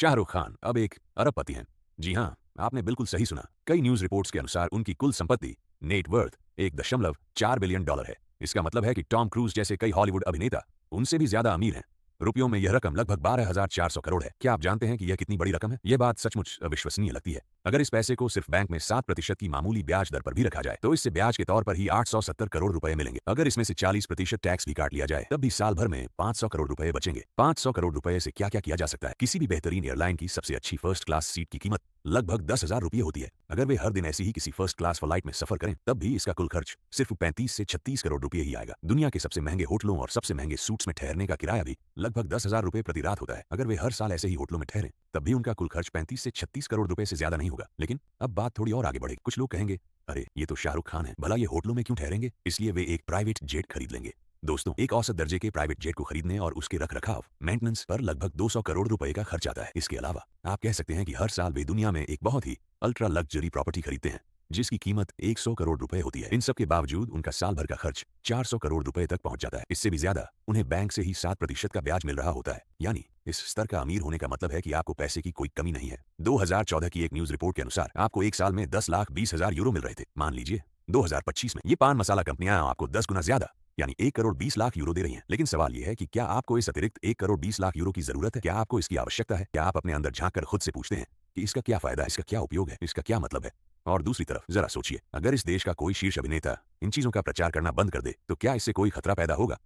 शाहरुख खान अब एक अरबपति हैं। जी हाँ, आपने बिल्कुल सही सुना। कई न्यूज रिपोर्ट्स के अनुसार उनकी कुल संपत्ति नेट वर्थ 1.4 बिलियन डॉलर है। इसका मतलब है कि टॉम क्रूज जैसे कई हॉलीवुड अभिनेता उनसे भी ज्यादा अमीर हैं। रुपयों में यह रकम लगभग 12,400 करोड़ है। क्या आप जानते हैं कि यह कितनी बड़ी रकम है? यह बात सचमुच अविश्वसनीय लगती है। अगर इस पैसे को सिर्फ बैंक में 7% की मामूली ब्याज दर पर भी रखा जाए तो इससे ब्याज के तौर पर ही 870 करोड़ रुपए मिलेंगे। अगर इसमें से 40% टैक्स भी काट लिया जाए तब भी साल भर में 500 करोड़ रुपए बचेंगे। 500 करोड़ रुपए से क्या क्या किया जा सकता है? किसी भी बेहतरीन एयरलाइन की सबसे अच्छी फर्स्ट क्लास सीट की कीमत लगभग 10,000 रुपये होती है। अगर वे हर दिन ऐसी ही किसी फर्स्ट क्लास फ्लाइट में सफर करें तब भी इसका कुल खर्च सिर्फ 35 से 36 करोड़ रुपये ही आएगा। दुनिया के सबसे महंगे होटलों और सबसे महंगे सूट्स में ठहरने का किराया भी लगभग 10,000 रुपये प्रति रात होता है। अगर वे हर साल ऐसे ही होटलों में ठहरें तब भी उनका कुल खर्च 35 से 36 करोड़ रुपए से ज्यादा नहीं होगा। लेकिन अब बात थोड़ी और आगे बढ़ेगी। कुछ लोग कहेंगे, अरे ये तो शाहरुख खान है, भला ये होटलों में क्यों ठहरेंगे? इसलिए वे एक प्राइवेट जेट खरीद लेंगे। दोस्तों, एक औसत दर्जे के प्राइवेट जेट को खरीदने और उसके रख रखाव मेंटेनेंस पर लगभग 200 करोड़ रुपए का खर्च आता है। इसके अलावा आप कह सकते हैं कि हर साल वे दुनिया में एक बहुत ही अल्ट्रा लग्जरी प्रॉपर्टी खरीदते हैं जिसकी कीमत 100 करोड़ रुपए होती है। इन सब के बावजूद उनका साल भर का खर्च 400 करोड़ रुपए तक पहुंच जाता है। इससे भी ज्यादा उन्हें बैंक से ही 7% का ब्याज मिल रहा होता है। यानी इस स्तर का अमीर होने का मतलब है कि आपको पैसे की कोई कमी नहीं है। 2014 की एक न्यूज रिपोर्ट के अनुसार आपको एक साल में 10,20,000 यूरो मिल रहे थे। मान लीजिए 2025 में ये पान मसाला कंपनियां आपको 10 गुना ज्यादा यानी 1 करोड़ 20 लाख यूरो दे रही हैं। लेकिन सवाल यह है कि क्या आपको इस अतिरिक्त 1 करोड़ 20 लाख यूरो की जरूरत है? क्या आपको इसकी आवश्यकता है? क्या आप अपने अंदर झांक कर खुद से पूछते हैं कि इसका क्या फायदा है, इसका क्या उपयोग है, इसका क्या मतलब है? और दूसरी तरफ जरा सोचिए, अगर इस देश का कोई शीर्ष अभिनेता इन चीजों का प्रचार करना बंद कर दे तो क्या इससे कोई खतरा पैदा होगा?